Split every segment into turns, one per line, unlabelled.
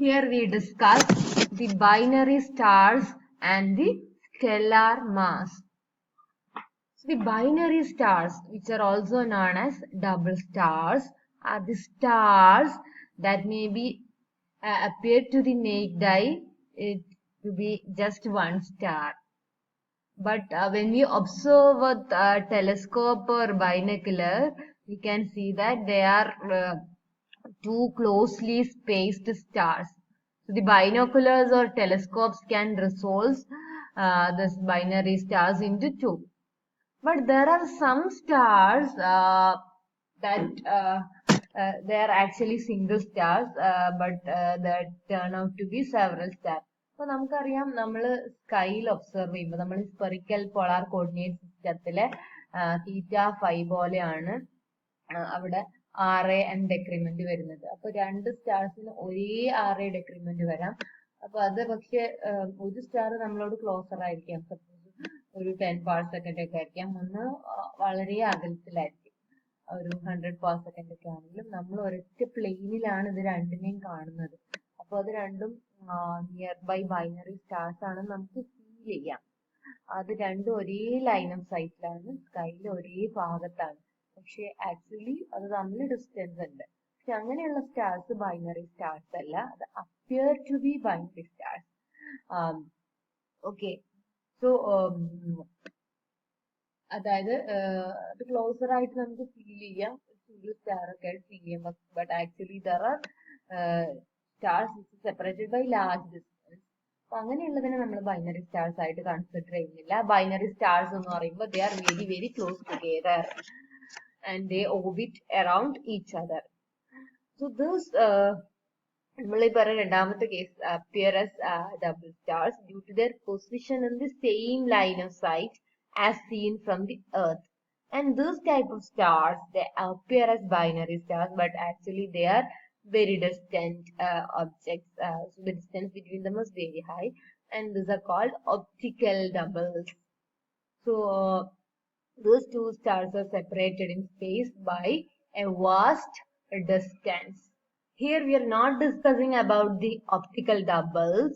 Here we discuss the binary stars and the stellar mass. So the binary stars, which are also known as double stars, are the stars that may be appear to the naked eye to be just one star. But when we observe with a telescope or binocular, we can see that they are two closely spaced stars. So the binoculars or telescopes can resolve this binary stars into two. But there are some stars that they are actually single stars, but that turn out to be several stars. അപ്പോൾ നമുക്കറിയാം നമ്മൾ സ്കൈയിൽ observe ചെയ്യുമ്പോൾ നമ്മൾ spherical polar coordinate സിസ്റ്റത്തിലെ theta phi പോലെയാണ് അവിടെ RA and decrement വരുന്നത്. അപ്പൊ രണ്ട് സ്റ്റാർസിന് ഒരേ RA decrement വരാം. അപ്പൊ അത് പക്ഷെ ഒരു സ്റ്റാർ നമ്മളോട് ക്ലോസർ ആയിരിക്കാം, ഒരു 10 parsec ഒക്കെ ആയിരിക്കാം, ഒന്ന് വളരെ അകലത്തിലായിരിക്കും, ഒരു 100 parsec ഒക്കെ ആണെങ്കിലും നമ്മൾ ഒരൊറ്റ പ്ലെയിനിലാണ് ഇത് രണ്ടിനെയും കാണുന്നത്. അപ്പൊ അത് രണ്ടും നിയർ ബൈ ബൈനറി സ്റ്റാർസ് ആണെന്ന് നമുക്ക് ഫീൽ ചെയ്യാം. അത് രണ്ടും ഒരേ ലൈൻ ഓഫ് സൈറ്റിലാണ്, സ്കൈയിൽ ഒരേ ഭാഗത്താണ്, പക്ഷെ ആക്ച്വലി അത് തമ്മിൽ ഡിസ്റ്റൻസ് ഉണ്ട്. പക്ഷെ അങ്ങനെയുള്ള സ്റ്റാർസ് ബൈനറി സ്റ്റാർസ് അല്ല, അത് appear to be binary stars. Okay, so അതായത് അത് ക്ലോസർ ആയിട്ട് നമുക്ക് ഫീൽ ചെയ്യാം, സിംഗിൾ സ്റ്റാർ ഒക്കെ ആയിട്ട് ഫീൽ ചെയ്യാം. But actually there are stars which separated by large distance. അപ്പൊ അങ്ങനെയുള്ളതിനെ നമ്മൾ ബൈനറി സ്റ്റാർസ് ആയിട്ട് കൺസിഡർ ചെയ്യുന്നില്ല. ബൈനറി സ്റ്റാർസ് എന്ന് പറയുമ്പോൾ they are very very close together and they orbit around each other. So this രണ്ടാമത്തെ case appear as double stars due to their position in the same line of sight as seen from the earth. And this type of stars, they appear as binary stars, but actually they are very distant objects. So the distance between them is very high, and these are called optical doubles. So those two stars are separated in space by a vast distance. Here we are not discussing about the optical doubles,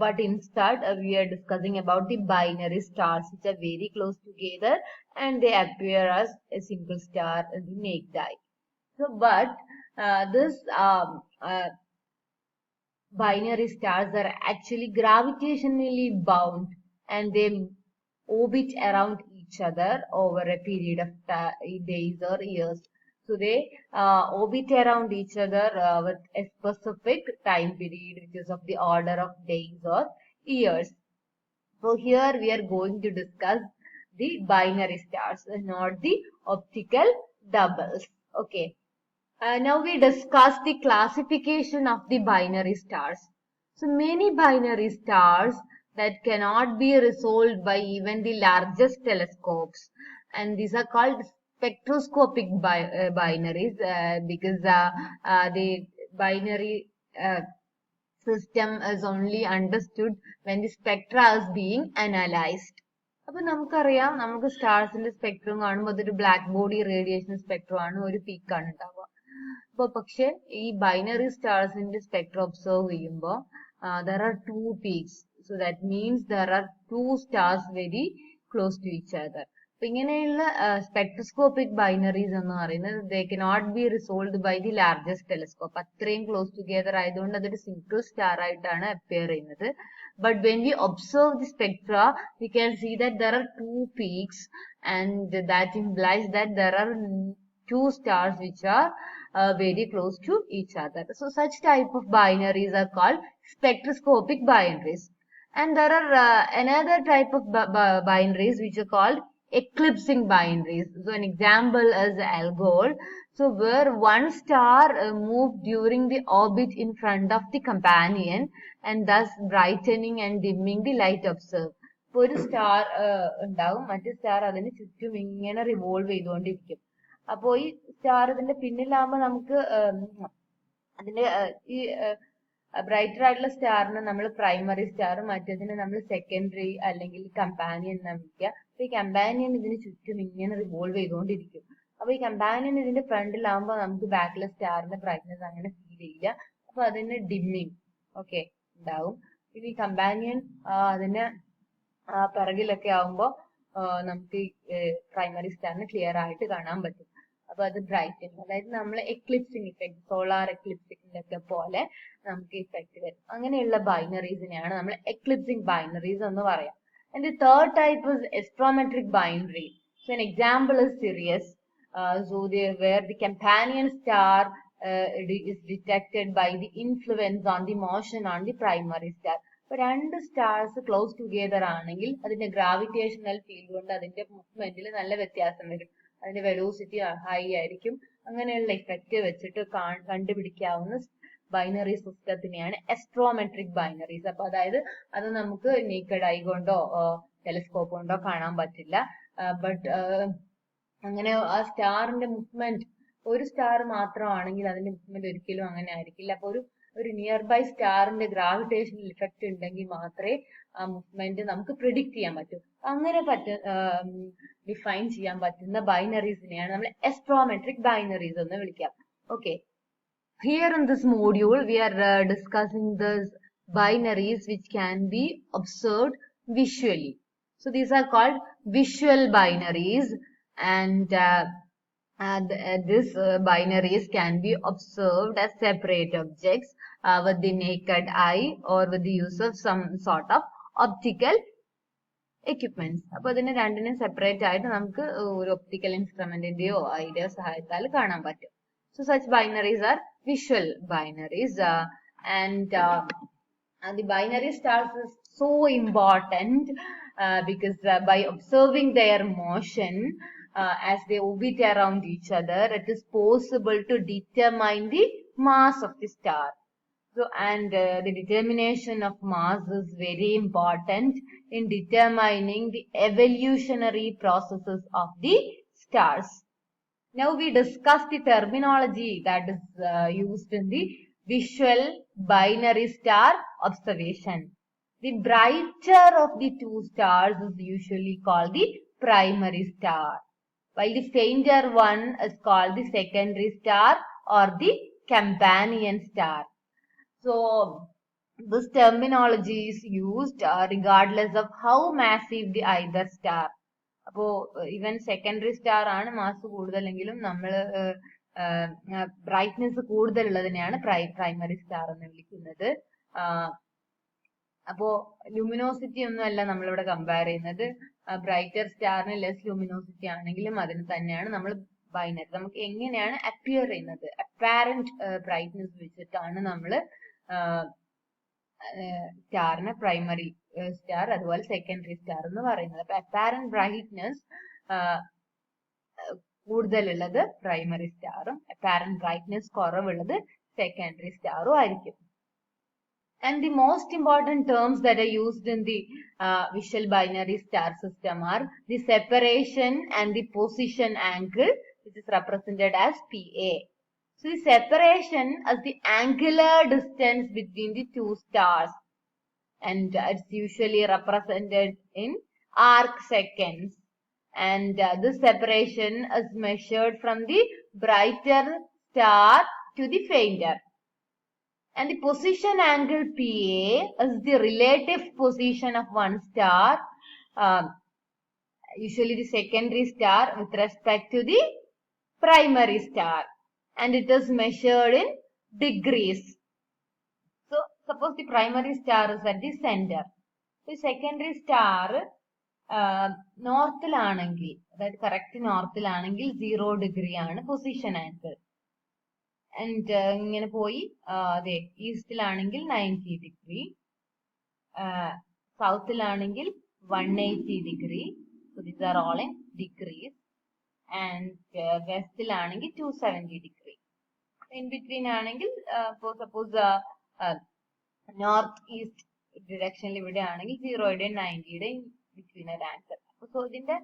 but instead we are discussing about the binary stars which are very close together and they appear as a single star in the naked eye. So, but this binary stars are actually gravitationally bound and they orbit around each other over a period of days or years. So they orbit around each other with a specific time period which is of the order of days or years. So here we are going to discuss the binary stars and not the optical doubles. Okay. Now we discuss the classification of the binary stars. So many binary stars that cannot be resolved by even the largest telescopes, and these are called spectroscopic binaries because the binary system is only understood when the spectra is being analyzed. അപ്പൊ നമുക്കറിയാം, നമുക്ക് സ്റ്റാർസിന്റെ spectrum കാണുമ്പോൾ അതൊരു black body radiation spectrum ആണ്, ഒരു പീക്കാണ് ഉണ്ടാവുക. അപ്പൊ പക്ഷെ ഈ ബൈനറി സ്റ്റാർസിന്റെ സ്പെക്ട്രം ഒബ്സർവ് ചെയ്യുമ്പോൾ there are two peaks. So that means there are two stars very close to each other. അപ്പൊ ഇങ്ങനെയുള്ള സ്പെക്ട്രോസ്കോപ്പിക് ബൈനറീസ് എന്ന് പറയുന്നത് they cannot be resolved by the largest telescope. അത്രയും ക്ലോസ് ടുഗെദർ ആയതുകൊണ്ട് അതൊരു സിംഗിൾ സ്റ്റാർ ആയിട്ടാണ് appear ചെയ്യുന്നത്. But when we observe the spectra, we can see that there are two peaks, and that implies that there are two stars which are very close to each other. So such type of binaries are called spectroscopic binaries. And there are another type of binaries which are called eclipsing binaries. So an example is Algol. So where one star moved during the orbit in front of the companion and thus brightening and dimming the light observed. ഒരു star ഉണ്ടാവും, മറ്റേ star അതിന് ചുറ്റും ഇങ്ങനെ revolve ചെയ്തുകൊണ്ടിരിക്കും. അപ്പോ ഈ star ഇതിന്റെ പിന്നിലാകുമ്പോൾ നമുക്ക് അതിന്റെ ഈ ബ്രൈറ്റർ ആയിട്ടുള്ള സ്റ്റാറിന് നമ്മൾ പ്രൈമറി സ്റ്റാർ, മറ്റേതിന് നമ്മൾ സെക്കൻഡറി അല്ലെങ്കിൽ കമ്പാനിയൻ എന്ന് വിളിക്കുക. അപ്പൊ ഈ കമ്പാനിയൻ ഇതിന് ചുറ്റും ഇങ്ങനെ റിവോൾവ് ചെയ്തുകൊണ്ടിരിക്കും. അപ്പൊ ഈ കമ്പാനിയൻ ഇതിന്റെ ഫ്രണ്ടിലാകുമ്പോൾ നമുക്ക് ബാക്കിലെ സ്റ്റാറിന്റെ ബ്രൈറ്റ്നെസ് അങ്ങനെ ഫീൽ ചെയ്യില്ല. അപ്പൊ അതിന് ഡിമ്മിങ് ഓക്കെ ഉണ്ടാവും. ഇനി കമ്പാനിയൻ അതിന്റെ പിറകിലൊക്കെ ആവുമ്പോ നമുക്ക് പ്രൈമറി സ്റ്റാറിന് ക്ലിയർ ആയിട്ട് കാണാൻ പറ്റും. അപ്പൊ അത് ബ്രൈറ്റനിങ്, അതായത് നമ്മൾ എക്ലിപ്സിംഗ് ഇഫക്ട്, സോളാർ എക്ലിപ്സിംഗ് ഒക്കെ പോലെ നമുക്ക് ഇഫക്ട് വരും. അങ്ങനെയുള്ള ബൈനറീസിനെയാണ് നമ്മൾ എക്ലിപ്സിംഗ് ബൈനറീസ് എന്ന് പറയാം. And the third type is astrometric binary. So an example is Sirius. Where the companion star is detected by the influence on the motion on the primary star. ഇപ്പൊ രണ്ട് സ്റ്റാർസ് ക്ലോസ് ടുഗെദർ ആണെങ്കിൽ അതിന്റെ gravitational field കൊണ്ട് അതിന്റെ മൂവ്മെന്റിൽ നല്ല വ്യത്യാസം വരും. അതിന്റെ വെലോസിറ്റി ഹൈ ആയിരിക്കും. അങ്ങനെയുള്ള ഇഫക്റ്റ് വെച്ചിട്ട് കണ്ടുപിടിക്കാവുന്ന ബൈനറി സിസ്റ്റത്തിനെയാണ് എസ്ട്രോമെട്രിക് ബൈനറീസ്. അപ്പൊ അതായത് അത് നമുക്ക് നേക്കഡ് ഐ കൊണ്ടോ ടെലിസ്കോപ്പ് കൊണ്ടോ കാണാൻ പറ്റില്ല. ബട്ട് അങ്ങനെ ആ സ്റ്റാറിന്റെ മൂവ്മെന്റ് ഒരു സ്റ്റാർ മാത്രമാണെങ്കിൽ അതിന്റെ മൂവ്മെന്റ് ഒരിക്കലും അങ്ങനെ ആയിരിക്കില്ല. അപ്പൊ ഒരു നിയർ ബൈ സ്റ്റാറിന്റെ ഗ്രാവിറ്റേഷണൽ ഇഫക്റ്റ് ഉണ്ടെങ്കിൽ മാത്രമേ ആ മൂവ്മെന്റ് നമുക്ക് പ്രിഡിക്ട് ചെയ്യാൻ പറ്റൂ. അങ്ങനെ ഡിഫൈൻ ചെയ്യാൻ പറ്റുന്ന ബൈനറീസിനെയാണ് നമ്മൾ എസ്ട്രോമെട്രിക് ബൈനറീസ് എന്ന് വിളിക്കാം. Okay, here in this module we are discussing the binaries which can be observed visually. So these are called visual binaries, and these binaries can be observed as separate objects with the naked eye or with the use of some sort of optical equipments. അപ്പൊ അതിനെ രണ്ടിനും separate ആയിട്ട് നമുക്ക് ഒരു optical ഇൻസ്ട്രുമെന്റിന്റെയോ അതിന്റെയോ സഹായത്താൽ കാണാൻ പറ്റും. So such binaries are visual binaries, and the binary stars is so important because by observing their motion as they orbit around each other, it is possible to determine the mass of the star. So, and the determination of mass is very important in determining the evolutionary processes of the stars. Now we discuss the terminology that is used in the visual binary star observation. The brighter of the two stars is usually called the primary star, while the fainter one is called the secondary star or the companion star. So this terminology is used regardless of how massive the either star. അപ്പോ even secondary star ആണ് mass കൂടുതലെങ്കിലും നമ്മൾ brightness കൂടുതലുള്ളതിനെയാണ് primary star എന്ന് വിളിക്കുന്നത്. അപ്പോ luminosity ഒന്നും അല്ല നമ്മളിവിടെ compare ചെയ്യുന്നത്. ബ്രൈറ്റർ സ്റ്റാറിന് ലെസ് ലൂമിനോസിറ്റി ആണെങ്കിലും അതിന് തന്നെയാണ് നമ്മൾ ബൈനറി. നമുക്ക് എങ്ങനെയാണ് അപ്പിയർ ചെയ്യുന്നത്, അപ്പാരന്റ് ബ്രൈറ്റ്നെസ് വെച്ചിട്ടാണ് നമ്മൾ സ്റ്റാറിന് പ്രൈമറി സ്റ്റാർ അതുപോലെ സെക്കൻഡറി സ്റ്റാർ എന്ന് പറയുന്നത്. അപ്പൊ അപ്പാരന്റ് ബ്രൈറ്റ്നെസ് കൂടുതലുള്ളത് പ്രൈമറി സ്റ്റാറും അപ്പാരന്റ് ബ്രൈറ്റ്നെസ് കുറവുള്ളത് സെക്കൻഡറി സ്റ്റാറും ആയിരിക്കും. And the most important terms that are used in the visual binary star system are the separation and the position angle, which is represented as PA. So the separation is the angular distance between the two stars, and it's usually represented in arc seconds. And this separation is measured from the brighter star to the fainter. And the position angle PA is the relative position of one star, usually the secondary star, with respect to the primary star. And it is measured in degrees. So suppose the primary star is at the center. The secondary star നോർത്തിലാണെങ്കിൽ, അതായത് correct നോർത്തിലാണെങ്കിൽ 0 degree ആണ് position angle. And ഇങ്ങനെ പോയി അതെ ഈസ്റ്റിലാണെങ്കിൽ 90 degree, സൗത്തിലാണെങ്കിൽ 180 degree. So these are all in degrees. And വെസ്റ്റിലാണെങ്കിൽ 270 ഡിഗ്രി. ഇൻ ബിറ്റ്വീൻ ആണെങ്കിൽ സപ്പോസ് നോർത്ത് ഈസ്റ്റ് ഡിറക്ഷനിൽ ഇവിടെ ആണെങ്കിൽ 0യുടെയും 90യുടെയും ബിറ്റ്വീൻ ഒരു ആംഗിൾ. സോ ഇതിന്റെ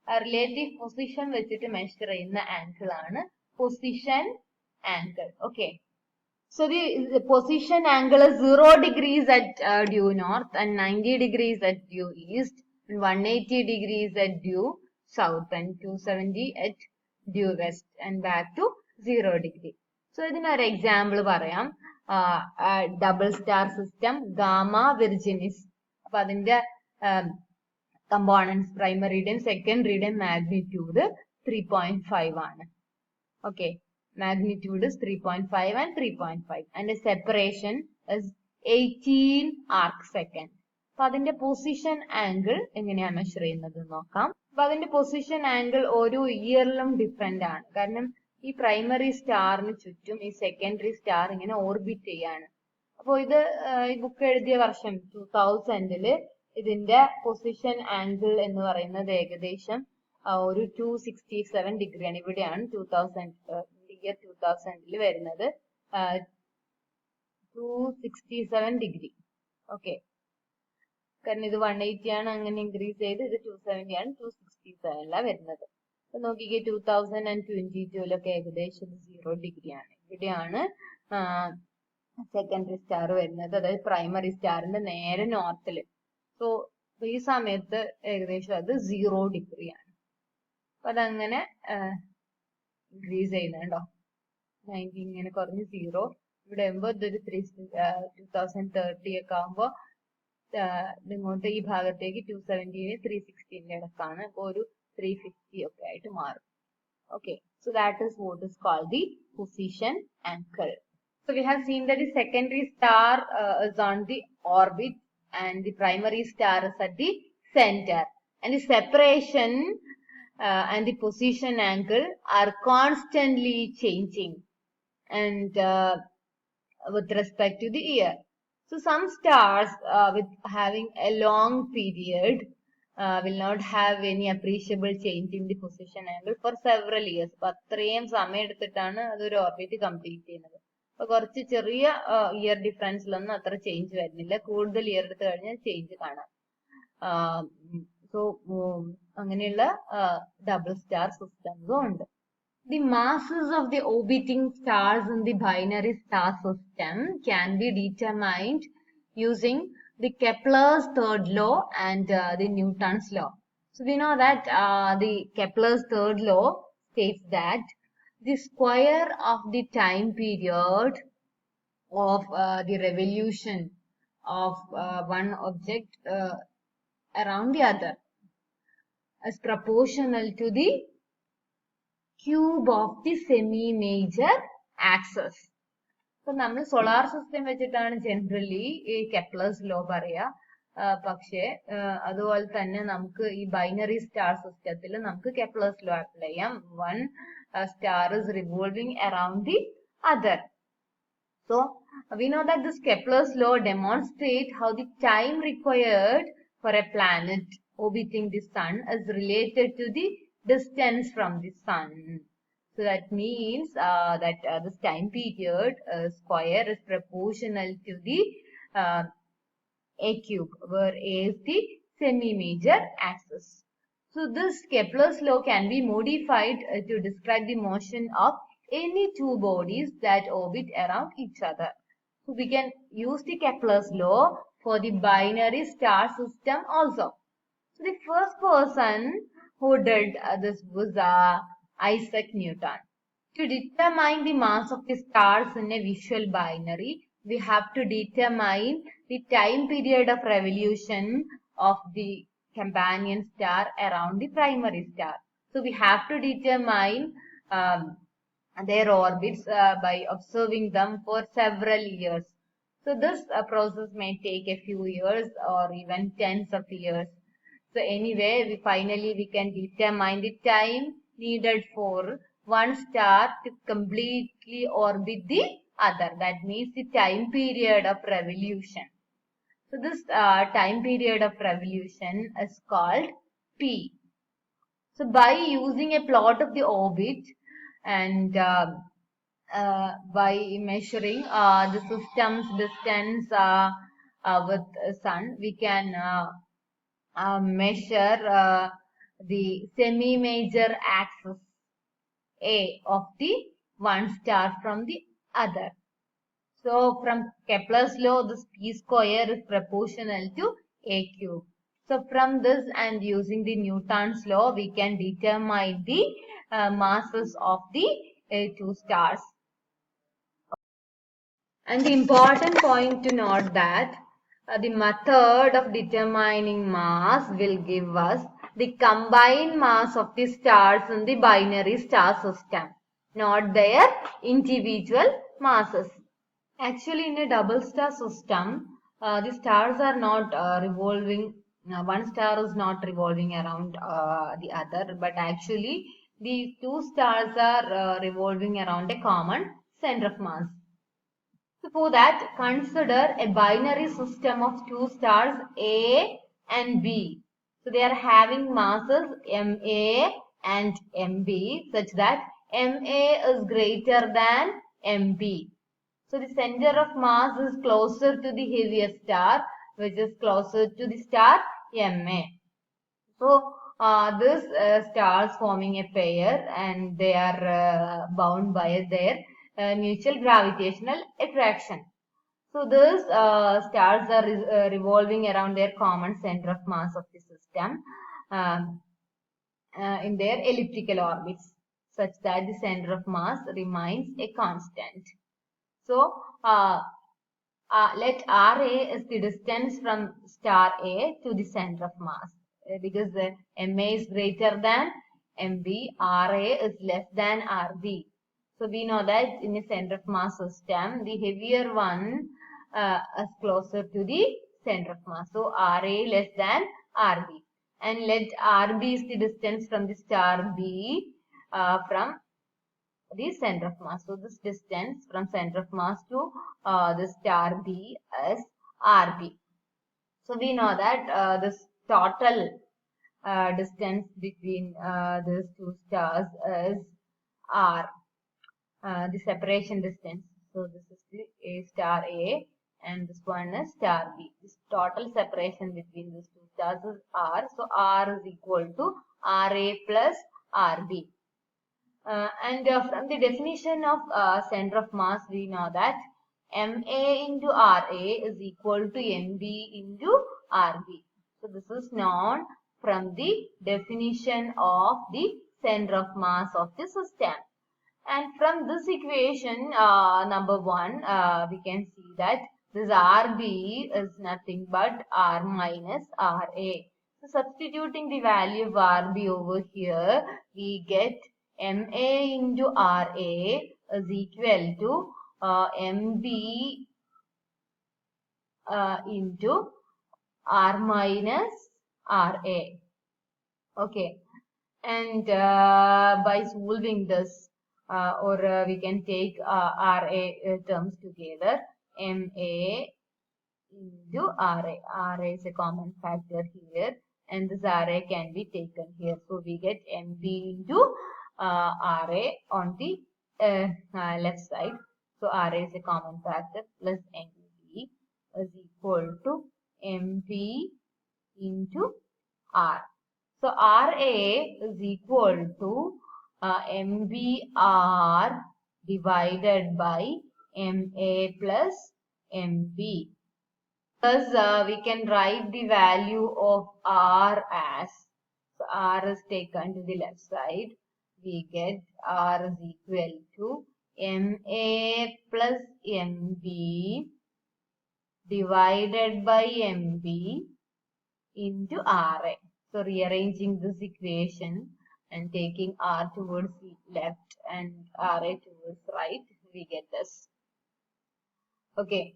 റിലേറ്റീവ് പൊസിഷൻ വെച്ചിട്ട് മെഷർ ചെയ്യുന്ന ആംഗിൾ ആണ് position angle. Okay, so the position angle is 0 degrees at due north and 90 degrees at due east and 180 degrees at due south and 270 at due west and back to 0 degree. So ഇതിനൊരു example പറയാം. double star system, Gamma Virginis. Components primary and secondary magnitude 3.5 okay, magnitude is 3.5 and 3.5 and the separation is 18 arc second. Position angle measure position angle oru yearlum different aanu. ഈ primary സ്റ്റാറിന് ചുറ്റും ഈ secondary star ഇങ്ങനെ orbit ചെയ്യാണ്. അപ്പോൾ ഇത് ഈ book എഴുതിയ വർഷം 2000-ല് ഇതിന്റെ പൊസിഷൻ ആംഗിൾ എന്ന് പറയുന്നത് ഏകദേശം ഒരു 267 ഡിഗ്രിയാണ്. ഇവിടെയാണ് 2000-ല് വരുന്നത് 267 ഡിഗ്രി. ഓക്കെ, കാരണം ഇത് 180 ആണ്, അങ്ങനെ ഇൻക്രീസ് ചെയ്ത് ഇത് 270 ആണ്, 267 വരുന്നത്. അപ്പൊ നോക്കിക്കേ 2022-ലൊക്കെ ഏകദേശം 0 ഡിഗ്രിയാണ്. ഇവിടെയാണ് സെക്കൻഡറി സ്റ്റാർ വരുന്നത്, അതായത് പ്രൈമറി സ്റ്റാറിന്റെ നേരെ നോർത്തില്. സോ ഈ സമയത്ത് ഏകദേശം അത് 0 ഡിഗ്രിയാണ്. അപ്പൊ അതങ്ങനെ ഇൻക്രീസ് ചെയ്യുന്നുണ്ടോ, 90 ഇങ്ങനെ കുറഞ്ഞ് 0 ഇവിടെ ആകുമ്പോ ഇതൊരു 2030 ഒക്കെ ആകുമ്പോ ഇങ്ങോട്ട് ഈ ഭാഗത്തേക്ക് 270-ന് 360-ന്റെ ഇടക്കാണ്. അപ്പൊ ഒരു 350 ഒക്കെ ആയിട്ട് മാറും. Okay, so that is what is called the position angle. So we have seen that the secondary star is on the orbit and the primary star is at the center, and the separation and the position angle are constantly changing and with respect to the year. So some stars with having a long period will not have any appreciable change in the position angle for several years. അപ്പൊ അത്രയും സമയം എടുത്തിട്ടാണ് അതൊരു orbit complete ചെയ്യുന്നത്. അപ്പൊ കുറച്ച് ചെറിയ year ഡിഫറൻസിലൊന്നും അത്ര ചേഞ്ച് വരുന്നില്ല, കൂടുതൽ ഇയർ എടുത്ത് കഴിഞ്ഞാൽ ചേഞ്ച് കാണാം. സോ അങ്ങനെയുള്ള ഡബിൾ സ്റ്റാർ സിസ്റ്റംസും ഉണ്ട്. The masses of the orbiting stars in the binary star system can be determined using the Kepler's third law and the Newton's law. So we know that the Kepler's third law states that the square of the time period of the revolution of one object around the other is proportional to the cube of the semi-major axis. So നമ്മൾ solar system വെച്ചിട്ടാണ് generally ഈ Kepler's law പറയാ. പക്ഷേ അതുപോലെ തന്നെ നമുക്ക് ഈ binary star സിസ്റ്റത്തിൽ നമുക്ക് കെപ്ലേഴ്സ് ലോ അപ്ലൈ ചെയ്യാം. One star is revolving around the other. So we know that this Kepler's law demonstrates how the time required for a planet orbiting the sun is related to the distance from the sun. So that means that this time period square is proportional to the a cube, where a is the semi-major axis. So this Kepler's law can be modified to describe the motion of any two bodies that orbit around each other. So we can use the Kepler's law for the binary star system also. So the first person who did this was Isaac Newton. To determine the mass of the stars in a visual binary, we have to determine the time period of revolution of the companion star around the primary star. So we have to determine their orbits by observing them for several years. So this process may take a few years or even tens of years. So anyway, we can determine the time needed for one star to completely orbit the other. That means the time period of revolution. So this time period of revolution is called P. So by using a plot of the orbit and by measuring the system's distance with sun, we can measure the semi-major axis A of the one star from the other. So from Kepler's law, this P square is proportional to A cube. So from this and using the Newton's law, we can determine the masses of the two stars. And the important point to note that the method of determining mass will give us the combined mass of the stars in the binary star system, not their individual masses. Actually, in a double star system, the stars are not revolving, one star is not revolving around the other, but actually the two stars are revolving around a common center of mass. So for that, consider a binary system of two stars A and B. So they are having masses MA and MB such that MA is greater than MB. So the center of mass is closer to the heaviest star, which is closer to the star MA. So this stars forming a pair, and they are bound by their mutual gravitational attraction. So these stars are revolving around their common center of mass of the system um, in their elliptical orbits, such that the center of mass remains a constant. So let RA is the distance from star A to the center of mass. Because MA is greater than MB, RA is less than RB. So we know that in a center of mass system, the heavier one is closer to the center of mass. So RA less than RB. And let RB is the distance from the star B from the center of mass. So this distance from center of mass to the star B is RB. So we know that this total distance between these two stars is R, the separation distance. So this is the A star A and this one is star B. This total separation between these two stars is R. So R is equal to RA plus RB. And from the definition of center of mass, we know that MA into RA is equal to MB into RB. So this is known from the definition of the center of mass of the system. And from this equation, number 1, we can see that this RB is nothing but R minus RA. So substituting the value of RB over here, we get MA into RA is equal to MB into R minus RA. Okay. And by solving this, or we can take RA terms together, MA into RA. RA is a common factor here, and this RA can be taken here. So we get MB into RA on the left side. So RA is a common factor plus MB is equal to MB into R. So RA is equal to MBR divided by MA plus MB. Thus, we can write the value of R as, so R is taken to the left side. We get R is equal to MA plus MB divided by MB into RA. So rearranging this equation and taking R towards left and RA towards right, we get this. Okay.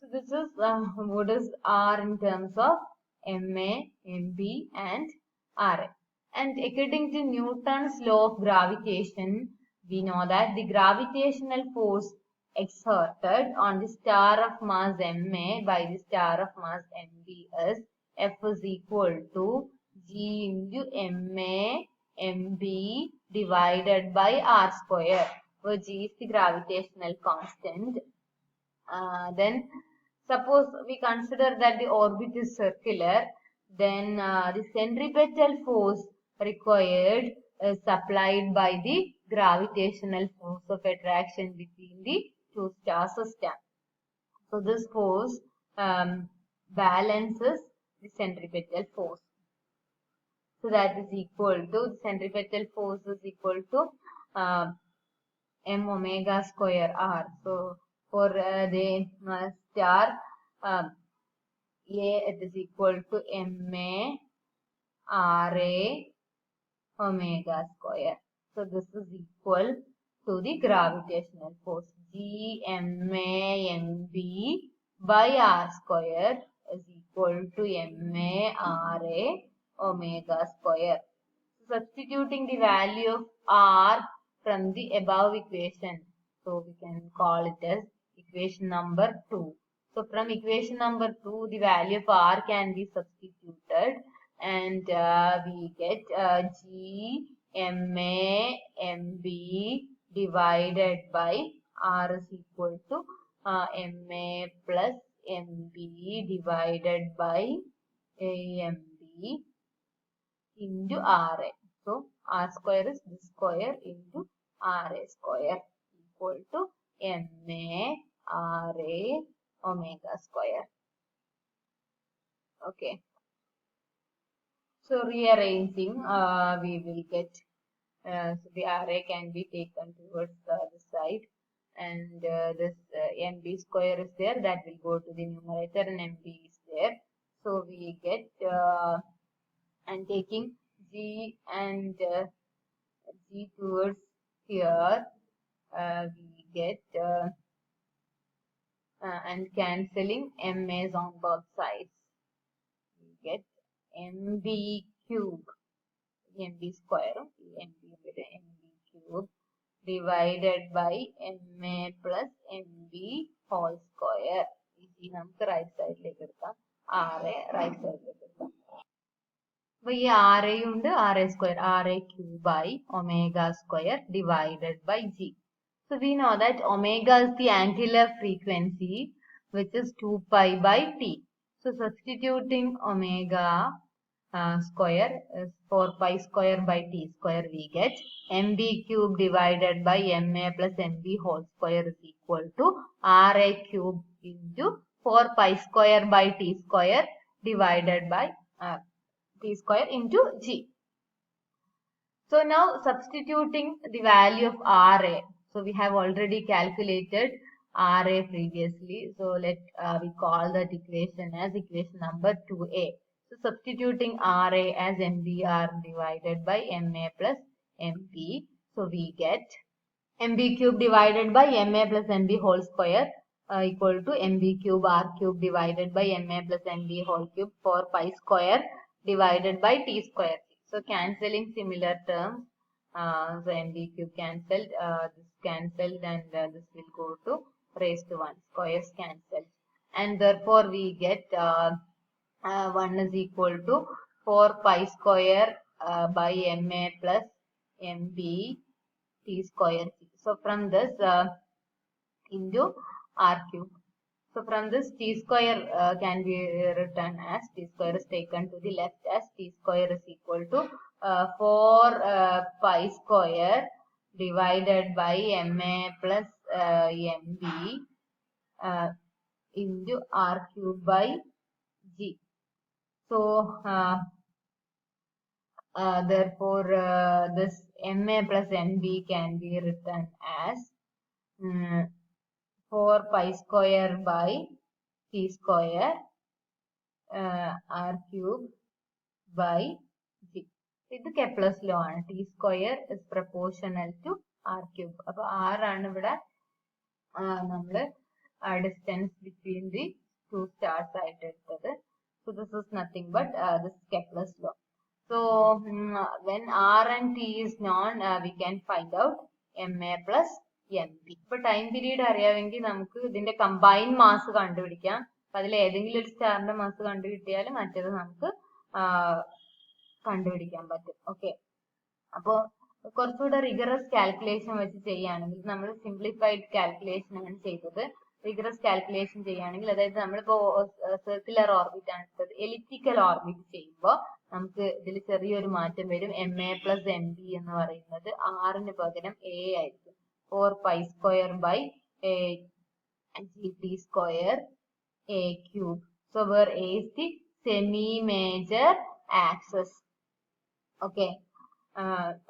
So this is what is R in terms of MA, MB and RA. And according to Newton's law of gravitation, we know that the gravitational force exerted on the star of mass MA by the star of mass MB is F is equal to G into MA MB divided by R square, where G is the gravitational constant. Then suppose we consider that the orbit is circular, then the centripetal force required is supplied by the gravitational force of attraction between the two star system. So this force balances the centripetal force. So that is equal to, the centripetal force is equal to m omega square r. So For the star A, it is equal to MA RA omega square. So this is equal to the gravitational force GMA by R square is equal to MA RA omega square. Substituting the value of R from the above equation. So we can call it as equation number 2. So from equation number 2, the value of R can be substituted and we get GMA divided by R is equal to MA plus MB divided by MB into RA. So R square is this square into RA square equal to MA RA omega square. Okay. So rearranging, we will get so the RA can be taken towards the side, and this MB square is there, that will go to the numerator, and MB is there. So we get and taking G and G towards here, we get and cancelling MAs on both sides. We get MB cube, MB square, MB cube divided by MA plus MB whole square. Easy നമുക്ക് right side ലേക്ക് എടുക്കാം, RA right side ലേക്ക് എടുക്കാം. അപ്പോൾ ഈ RA ഉണ്ട്, RA square, RA cube by omega square divided by G. So we know that omega is the angular frequency, which is 2 pi by T. So substituting omega square is 4 pi square by T square, we get MB cube divided by MA plus MB whole square is equal to RA cube into 4 pi square by T square divided by T square into G. So now substituting the value of RA. So we have already calculated RA previously. So let we call that equation as equation number 2A. So substituting RA as MBR divided by MA plus MP. So we get MB cube divided by MA plus MB whole square equal to MB cube R cube divided by MA plus MB whole cube 4 pi square divided by T square. So cancelling similar terms. So MB cube cancelled, this cancelled, and this will go to raised to 1. Squares cancelled. And therefore we get 1 is equal to 4 pi square by MA plus MB T square. So from this into R cube. So from this T square can be written as T square is taken to the left as T square is equal to 4 pi square divided by MA plus MB into R cube by G. So therefore this MA plus MB can be written as 4 pi square by T square R cube by G. This is Kepler's law. T square is proportional to R cube. So R ആണ് ഇവിടെ നമ്മൾ distance between the two stars ആയിട്ട് എടുത്തത്. So this is nothing but this is Kepler's law. So when R and T is known, we can find out MA plus MB. ഇപ്പോൾ time period അറിയാമെങ്കിൽ നമുക്ക് ഇതിന്റെ combine mass കണ്ടുപിടിക്കാം. അപ്പൊ അതിൽ ഏതെങ്കിലും ഒരു സ്റ്റാറിന്റെ മാസ് കണ്ടുകിട്ടിയാൽ മറ്റേത് നമുക്ക് കണ്ടുപിടിക്കാൻ പറ്റും. ഓക്കെ, അപ്പോ കുറച്ചുകൂടെ റിഗറസ് കാൽക്കുലേഷൻ വെച്ച് ചെയ്യുകയാണെങ്കിൽ, നമ്മൾ സിംപ്ലിഫൈഡ് കാൽക്കുലേഷൻ ആണ് ചെയ്തത്. റിഗറസ് കാൽക്കുലേഷൻ ചെയ്യുകയാണെങ്കിൽ, അതായത് നമ്മളിപ്പോ സർക്കുലർ ഓർബിറ്റ് ആണ് എടുത്തത്, എലിപ്റ്റിക്കൽ ഓർബിറ്റ് ചെയ്യുമ്പോൾ നമുക്ക് ഇതിൽ ചെറിയൊരു മാറ്റം വരും. MA plus MB എന്ന് പറയുന്നത് ആറിന് പകരം A ആയിരിക്കും. 4 pi square by GT square A cube. So where A is the semi-major axis. Okay.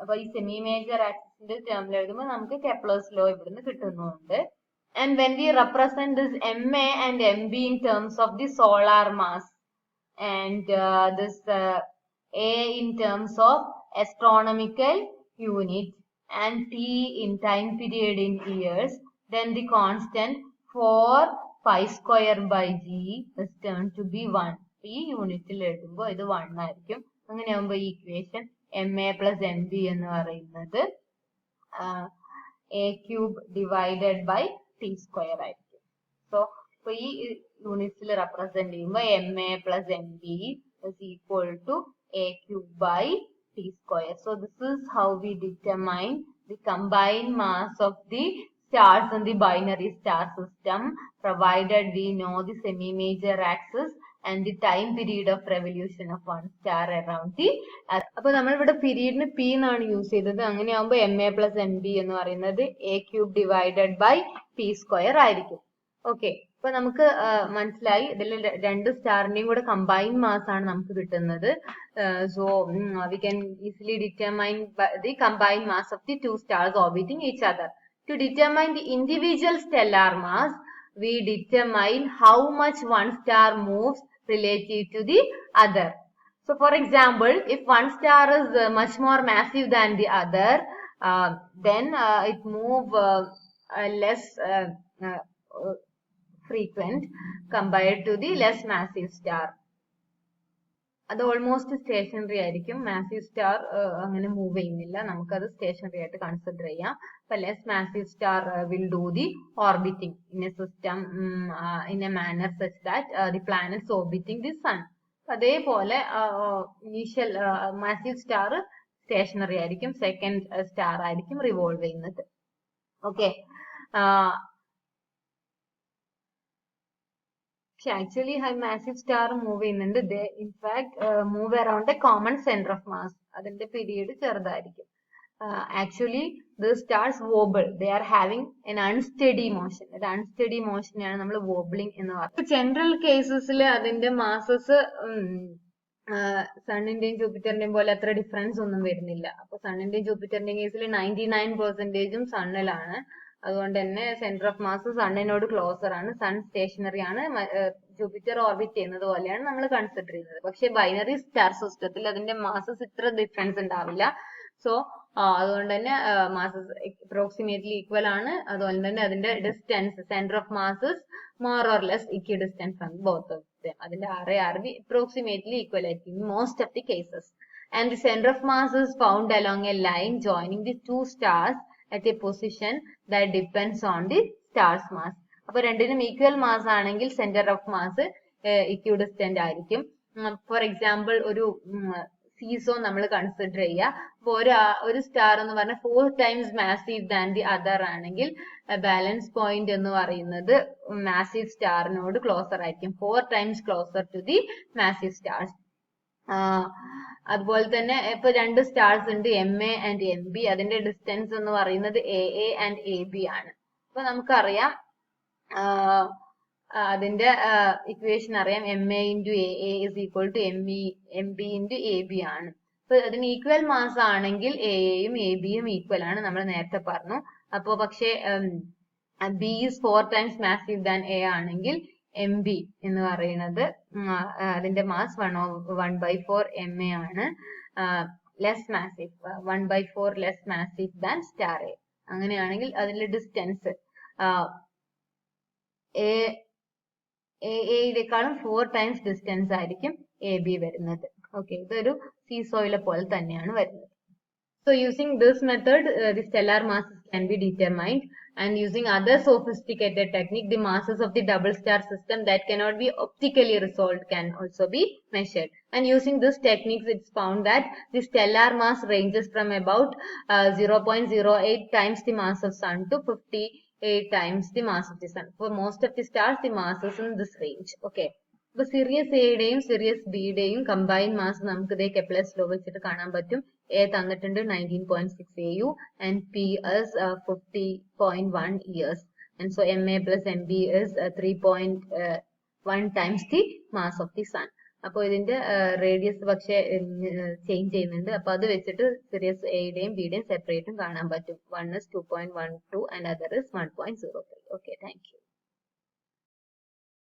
അപ്പൊ ഈ സെമി മേജർ ആക്സിന്റെ ടേമിൽ എഴുതുമ്പോൾ നമുക്ക് കെപ്ലേഴ്സ് ലോ ഇവിടുന്ന് കിട്ടുന്നുണ്ട്. And when we represent this MA and MB in terms of the solar mass, and this A in terms of astronomical unit, and T in time period in years, then the constant 4 pi square by G is turned to be 1. ഈ യൂണിറ്റിൽ എഴുതുമ്പോൾ ഇത് 1 ആയിരിക്കും. അങ്ങനെയാകുമ്പോൾ ഈ equation MA plus MB എന്ന് പറയുന്നത് A cube divided by T square ആയിരിക്കും. So ഈ യൂണിറ്റ്സിൽ റെപ്രസെന്റ് ചെയ്യുമ്പോൾ MA plus MB is equal to A cube by T square. So this is how we determine the combined mass of the stars in the binary star system, provided we know the semi-major axis and the time period of revolution of one star around the earth. അപ്പോൾ നമ്മൾ ഇവിടെ പീരീഡിന് P എന്നാണ് use ചെയ്തത്. അങ്ങനെയാകുമ്പോൾ MA plus MB എന്ന് പറയുന്നത് A cube divided by T square ആയിരിക്കും. Okay, അപ്പൊ നമുക്ക് മനസ്സിലായി ഇതിൽ രണ്ട് സ്റ്റാറിന്റെയും കൂടെ കമ്പൈൻഡ് മാസ് ആണ് നമുക്ക് കിട്ടുന്നത്. So we can easily determine the combined mass of the two stars orbiting each other. To determine the individual stellar mass, we determine how much one star moves relative to the other. So for example, if one star is much more massive than the other, then it move less frequent compared to the less massive star. അത് almost stationary ആയിരിക്കും. Massive star അങ്ങനെ move ചെയ്യുന്നില്ല, നമുക്കത് stationary ആയിട്ട് consider ചെയ്യാം. അപ്പൊ less massive star will do the orbiting in a system in a manner such that the planets orbiting the sun. അതേപോലെ initial massive star stationary ആയിരിക്കും, second star ആയിരിക്കും revolve ചെയ്യുന്നത്. Okay, actually have massive star move ചെയ്യുന്നുണ്ട്. they in fact move around a common center of mass. അതിന്റെ period ചെറുതായിരിക്കും. actually the stars wobble, they are having an unsteady motion. ഒരു unsteady motion ആണ് നമ്മൾ wobbling എന്ന് പറയുന്നത്. General കേസസിൽ അതിന്റെ masses സണ്ണിന്റെയും ജൂപ്പിറ്ററിന്റെയും പോലെ അത്ര ഡിഫറൻസ് ഒന്നും വരുന്നില്ല. അപ്പൊ സണ്ണിന്റെയും ജൂപ്പിറ്ററിന്റെയും കേസിൽ 99% സണ്ണിലാണ്. അതുകൊണ്ട് തന്നെ സെന്റർ ഓഫ് മാസ് സണ്ണിനോട് ക്ലോസർ ആണ്. സൺ സ്റ്റേഷനറി ആണ്, ജൂപ്പിറ്റർ ഓർബിറ്റ് ചെയ്യുന്നത് പോലെയാണ് നമ്മൾ കൺസിഡർ ചെയ്യുന്നത്. പക്ഷെ ബൈനറി സ്റ്റാർ സിസ്റ്റത്തിൽ അതിന്റെ മാസസ് ഇത്ര ഡിഫറൻസ് ഉണ്ടാവില്ല. സോ അതുകൊണ്ട് തന്നെ മാസസ് അപ്രോക്സിമേറ്റ്ലി ഈക്വൽ ആണ്. അതുകൊണ്ട് തന്നെ അതിന്റെ distance centre of masses more or less equidistance from both of them. അതിന്റെ RARB അപ്രോക്സിമേറ്റ്ലി ഈക്വൽ ആയിരിക്കും most of the cases. And the centre of mass is found along a line joining the two stars at a position that depends on the star's mass. അപ്പൊ രണ്ടിനും equal mass ആണെങ്കിൽ centre of mass equidistant ആയിരിക്കും. For example ഒരു seesaw നമ്മൾ consider ചെയ്യുക. അപ്പൊ ഒരു star എന്ന് പറഞ്ഞാൽ 4 times massive than the other ആണെങ്കിൽ ബാലൻസ് പോയിന്റ് എന്ന് പറയുന്നത് മാസീവ് സ്റ്റാറിനോട് ക്ലോസർ ആയിരിക്കും, 4 times closer to the massive stars. അതുപോലെ തന്നെ ഇപ്പൊ രണ്ട് സ്റ്റാർസ് ഉണ്ട്, MA ആൻഡ് MB. അതിന്റെ ഡിസ്റ്റൻസ് എന്ന് പറയുന്നത് AA ആൻഡ് AB ആണ്. അപ്പൊ നമുക്കറിയാം അതിന്റെ ഇക്വേഷൻ അറിയാം, MA into AA is equal to MB into AB ആണ്. അപ്പൊ അതിന് ഈക്വൽ മാസ് ആണെങ്കിൽ AAയും ABയും ഈക്വൽ ആണ്, നമ്മൾ നേരത്തെ പറഞ്ഞു. അപ്പൊ പക്ഷെ B is 4 times massive than A ആണെങ്കിൽ MB എന്ന് പറയുന്നത് അതിന്റെ മാസ് 1/4 MA ആണ്, less massive, 1/4 less massive than star A. അങ്ങനെയാണെങ്കിൽ അതിന്റെ ഡിസ്റ്റൻസ് AAയിലേക്കാളും 4 times ഡിസ്റ്റൻസ് ആയിരിക്കും AB വരുന്നത്. ഓക്കെ, ഇതൊരു സീസോയിലെ പോലെ തന്നെയാണ് വരുന്നത്. So using this method, the stellar masses can be determined, and using other sophisticated technique, the masses of the double star system that cannot be optically resolved can also be measured. And using this techniques, it's found that the stellar mass ranges from about 0.08 times the mass of sun to 58 times the mass of the sun. For most of the stars, the mass is in this range. Okay. ഇപ്പൊ Sirius എയുടെയും Sirius ബിയുടെയും combined mass നമുക്ക് ഇതേ കെപ്ലർസ് law വെച്ചിട്ട് കാണാൻ പറ്റും. A തന്നിട്ടുണ്ട് 19.6 AU and P is 50.1 years, and so MA plus MB is 3.1 times the mass of the sun. അപ്പോൾ ഇതിന്റെ റേഡിയസ് പക്ഷേ ചേഞ്ച് ചെയ്യുന്നുണ്ട്. അപ്പൊ അത് വെച്ചിട്ട് സിറിയസ് എയുടെയും ബിയുടെയും സെപ്പറേറ്റും കാണാൻ പറ്റും. One is 2.12 and other is 1.03. Okay, thank you.